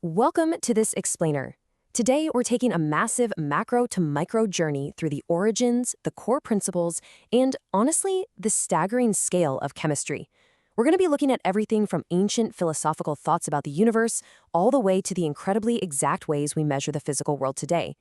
Welcome to this explainer. Today, we're taking a massive macro to micro journey through the origins, the core principles, and honestly, the staggering scale of chemistry. We're going to be looking at everything from ancient philosophical thoughts about the universe all the way to the incredibly exact ways we measure the physical world today.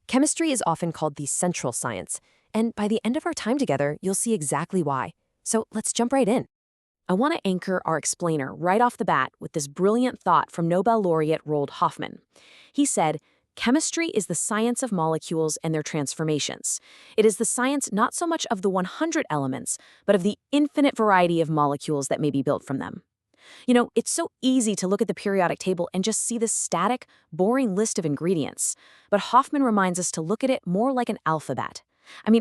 Chemistry is often called the central science, and by the end of our time together, you'll see exactly why. So let's jump right in. I want to anchor our explainer right off the bat with this brilliant thought from Nobel laureate Roald Hoffmann. He said, "Chemistry is the science of molecules and their transformations. It is the science not so much of the 100 elements, but of the infinite variety of molecules that may be built from them." It's so easy to look at the periodic table and just see this static, boring list of ingredients. But Hoffmann reminds us to look at it more like an alphabet.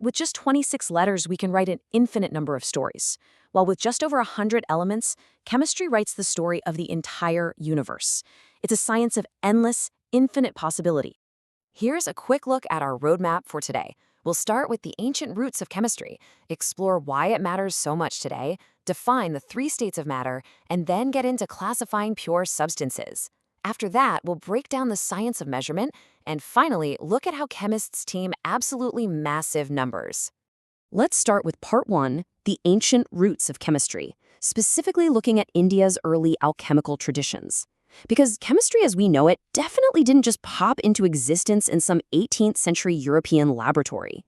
With just 26 letters, we can write an infinite number of stories. While with just over 100 elements, chemistry writes the story of the entire universe. It's a science of endless, infinite possibility. Here's a quick look at our roadmap for today. We'll start with the ancient roots of chemistry, explore why it matters so much today, define the 3 states of matter, and then get into classifying pure substances. After that, we'll break down the science of measurement, and finally, look at how chemists team absolutely massive numbers. Let's start with Part 1, the ancient roots of chemistry, specifically looking at India's early alchemical traditions. Because chemistry as we know it definitely didn't just pop into existence in some 18th century European laboratory.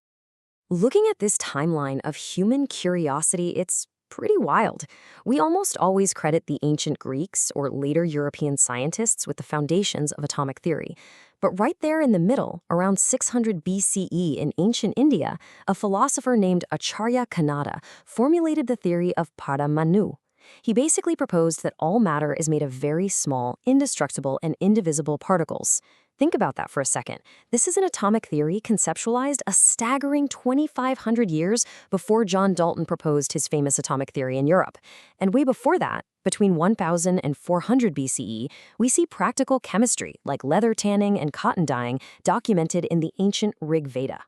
Looking at this timeline of human curiosity, it's pretty wild. We almost always credit the ancient Greeks or later European scientists with the foundations of atomic theory. But right there in the middle, around 600 BCE in ancient India, a philosopher named Acharya Kanada formulated the theory of Paramanu. He basically proposed that all matter is made of very small, indestructible, and indivisible particles. Think about that for a second. This is an atomic theory conceptualized a staggering 2,500 years before John Dalton proposed his famous atomic theory in Europe. And way before that, between 1000 and 400 BCE, we see practical chemistry like leather tanning and cotton dyeing documented in the ancient Rig Veda.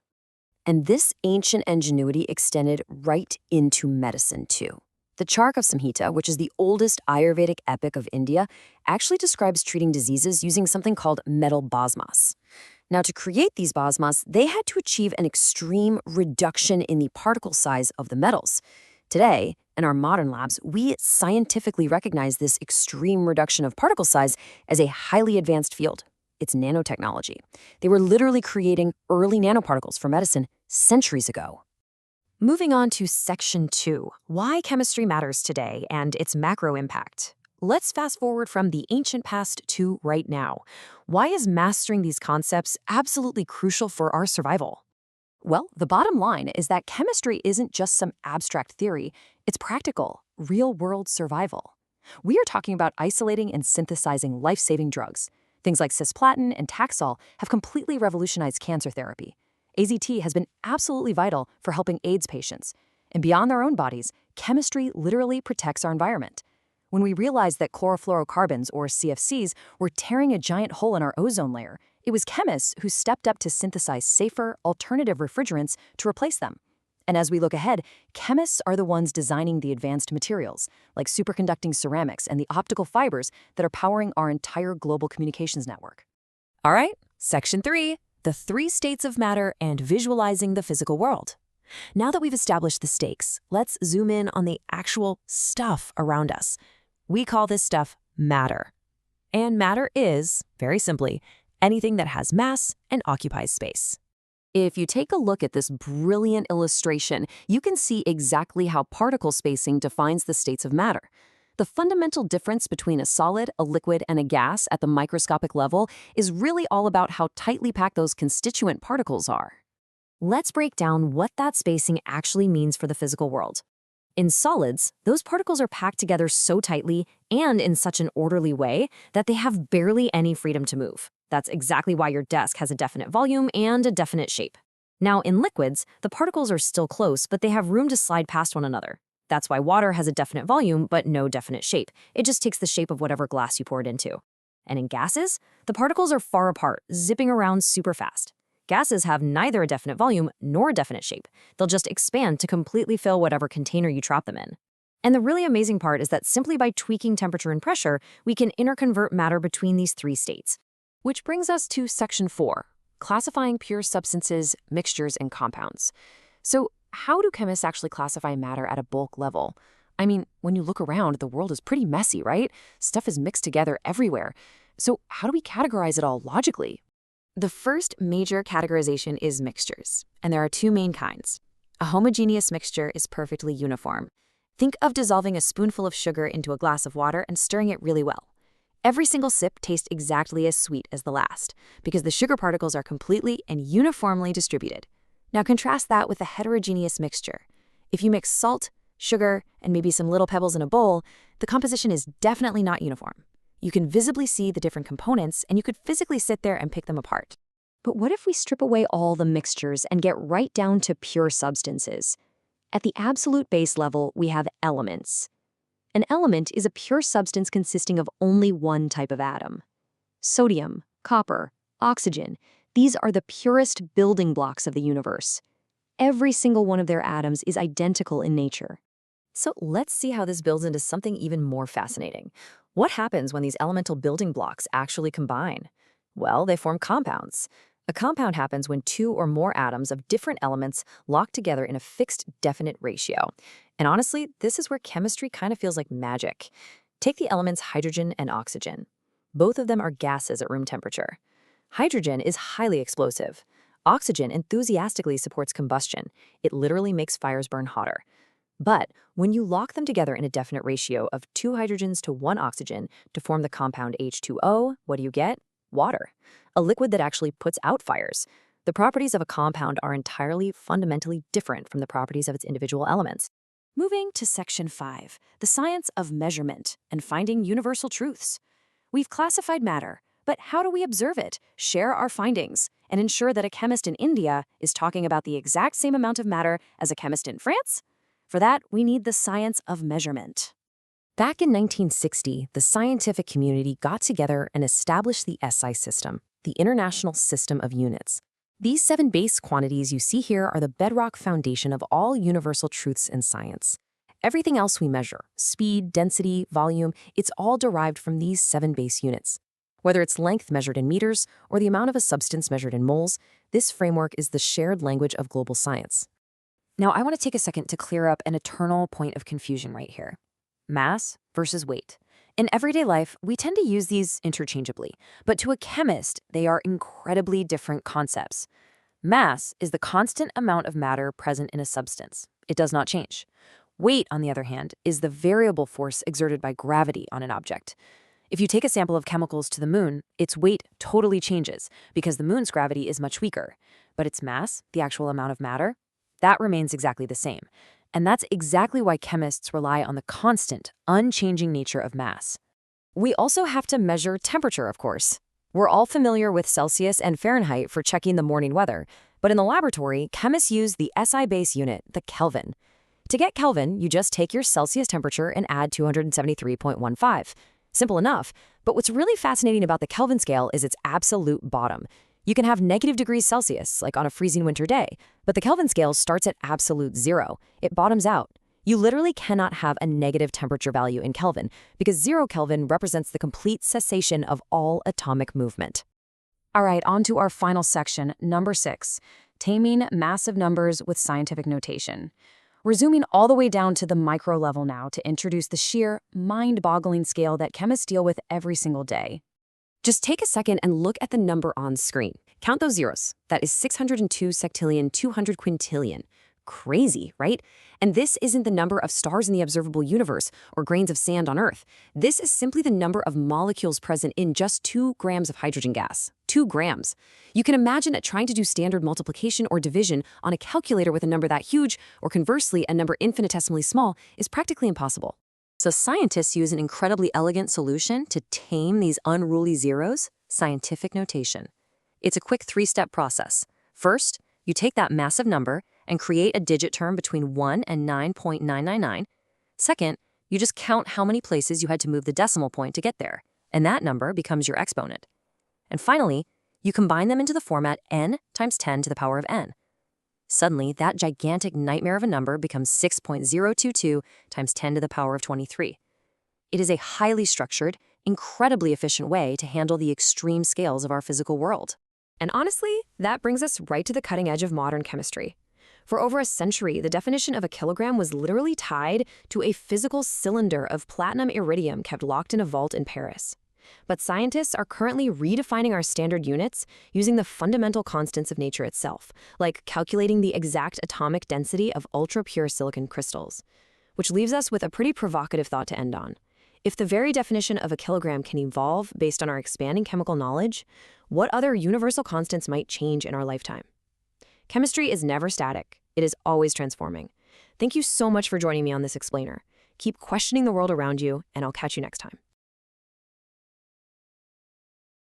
And this ancient ingenuity extended right into medicine too. The Charaka Samhita, which is the oldest Ayurvedic epic of India, actually describes treating diseases using something called metal basmas. Now, to create these basmas, they had to achieve an extreme reduction in the particle size of the metals. Today, in our modern labs, we scientifically recognize this extreme reduction of particle size as a highly advanced field. It's nanotechnology. They were literally creating early nanoparticles for medicine centuries ago. Moving on to Section 2, why chemistry matters today and its macro impact. Let's fast forward from the ancient past to right now. Why is mastering these concepts absolutely crucial for our survival? Well, the bottom line is that chemistry isn't just some abstract theory, it's practical, real-world survival. We are talking about isolating and synthesizing life-saving drugs. Things like cisplatin and Taxol have completely revolutionized cancer therapy. AZT has been absolutely vital for helping AIDS patients. And beyond our own bodies, chemistry literally protects our environment. When we realized that chlorofluorocarbons, or CFCs, were tearing a giant hole in our ozone layer, it was chemists who stepped up to synthesize safer, alternative refrigerants to replace them. And as we look ahead, chemists are the ones designing the advanced materials, like superconducting ceramics and the optical fibers that are powering our entire global communications network. All right, Section 3. The 3 states of matter and visualizing the physical world. Now that we've established the stakes, let's zoom in on the actual stuff around us. We call this stuff matter. And matter is, very simply, anything that has mass and occupies space. If you take a look at this brilliant illustration, you can see exactly how particle spacing defines the states of matter. The fundamental difference between a solid, a liquid, and a gas at the microscopic level is really all about how tightly packed those constituent particles are. Let's break down what that spacing actually means for the physical world. In solids, those particles are packed together so tightly and in such an orderly way that they have barely any freedom to move. That's exactly why your desk has a definite volume and a definite shape. Now, in liquids, the particles are still close, but they have room to slide past one another. That's why water has a definite volume, but no definite shape. It just takes the shape of whatever glass you pour it into. And in gases, the particles are far apart, zipping around super fast. Gases have neither a definite volume nor a definite shape. They'll just expand to completely fill whatever container you trap them in. And the really amazing part is that simply by tweaking temperature and pressure, we can interconvert matter between these three states. Which brings us to Section 4, classifying pure substances, mixtures, and compounds. So how do chemists actually classify matter at a bulk level? I mean, when you look around, the world is pretty messy, right? Stuff is mixed together everywhere. So how do we categorize it all logically? The first major categorization is mixtures, and there are two main kinds. A homogeneous mixture is perfectly uniform. Think of dissolving a spoonful of sugar into a glass of water and stirring it really well. Every single sip tastes exactly as sweet as the last, because the sugar particles are completely and uniformly distributed. Now contrast that with a heterogeneous mixture. If you mix salt, sugar, and maybe some little pebbles in a bowl, the composition is definitely not uniform. You can visibly see the different components, and you could physically sit there and pick them apart. But what if we strip away all the mixtures and get right down to pure substances? At the absolute base level, we have elements. An element is a pure substance consisting of only one type of atom. Sodium, copper, oxygen, these are the purest building blocks of the universe. Every single one of their atoms is identical in nature. So let's see how this builds into something even more fascinating. What happens when these elemental building blocks actually combine? Well, they form compounds. A compound happens when two or more atoms of different elements lock together in a fixed, definite ratio. And honestly, this is where chemistry kind of feels like magic. Take the elements hydrogen and oxygen. Both of them are gases at room temperature. Hydrogen is highly explosive. Oxygen enthusiastically supports combustion. It literally makes fires burn hotter. But when you lock them together in a definite ratio of 2 hydrogens to 1 oxygen to form the compound H2O, what do you get? Water, a liquid that actually puts out fires. The properties of a compound are entirely fundamentally different from the properties of its individual elements. Moving to Section 5, the science of measurement and finding universal truths. We've classified matter, but how do we observe it, share our findings, and ensure that a chemist in India is talking about the exact same amount of matter as a chemist in France? For that, we need the science of measurement. Back in 1960, the scientific community got together and established the SI system, the International System of Units. These 7 base quantities you see here are the bedrock foundation of all universal truths in science. Everything else we measure, speed, density, volume, it's all derived from these 7 base units. Whether it's length measured in meters or the amount of a substance measured in moles, this framework is the shared language of global science. Now, I want to take a second to clear up an eternal point of confusion right here. Mass versus weight. In everyday life, we tend to use these interchangeably, but to a chemist, they are incredibly different concepts. Mass is the constant amount of matter present in a substance. It does not change. Weight, on the other hand, is the variable force exerted by gravity on an object. If you take a sample of chemicals to the moon, its weight totally changes because the moon's gravity is much weaker. But its mass, the actual amount of matter, that remains exactly the same. And that's exactly why chemists rely on the constant, unchanging nature of mass. We also have to measure temperature, of course. We're all familiar with Celsius and Fahrenheit for checking the morning weather, but in the laboratory, chemists use the SI base unit, the Kelvin. To get Kelvin, you just take your Celsius temperature and add 273.15. Simple enough, but what's really fascinating about the Kelvin scale is its absolute bottom. You can have -°C, like on a freezing winter day, but the Kelvin scale starts at absolute 0. It bottoms out. You literally cannot have a negative temperature value in Kelvin because 0 Kelvin represents the complete cessation of all atomic movement. All right, on to our final section, number 6, taming massive numbers with scientific notation. We're zooming all the way down to the micro level now to introduce the sheer, mind-boggling scale that chemists deal with every single day. Just take a second and look at the number on screen. Count those zeros. That is 602 sectillion 200 quintillion. Crazy, right? And this isn't the number of stars in the observable universe or grains of sand on Earth. This is simply the number of molecules present in just 2 grams of hydrogen gas. 2 grams. You can imagine that trying to do standard multiplication or division on a calculator with a number that huge, or conversely, a number infinitesimally small, is practically impossible. So scientists use an incredibly elegant solution to tame these unruly zeros: scientific notation. It's a quick 3-step process. First, you take that massive number and create a digit term between 1 and 9.999. Second, you just count how many places you had to move the decimal point to get there, and that number becomes your exponent. And finally, you combine them into the format n times 10 to the power of n. Suddenly, that gigantic nightmare of a number becomes 6.022 times 10 to the power of 23. It is a highly structured, incredibly efficient way to handle the extreme scales of our physical world. And honestly, that brings us right to the cutting edge of modern chemistry. For over a century, the definition of a kilogram was literally tied to a physical cylinder of platinum iridium kept locked in a vault in Paris. But scientists are currently redefining our standard units using the fundamental constants of nature itself, like calculating the exact atomic density of ultra-pure silicon crystals. Which leaves us with a pretty provocative thought to end on. If the very definition of a kilogram can evolve based on our expanding chemical knowledge, what other universal constants might change in our lifetime? Chemistry is never static. It is always transforming. Thank you so much for joining me on this explainer. Keep questioning the world around you, and I'll catch you next time.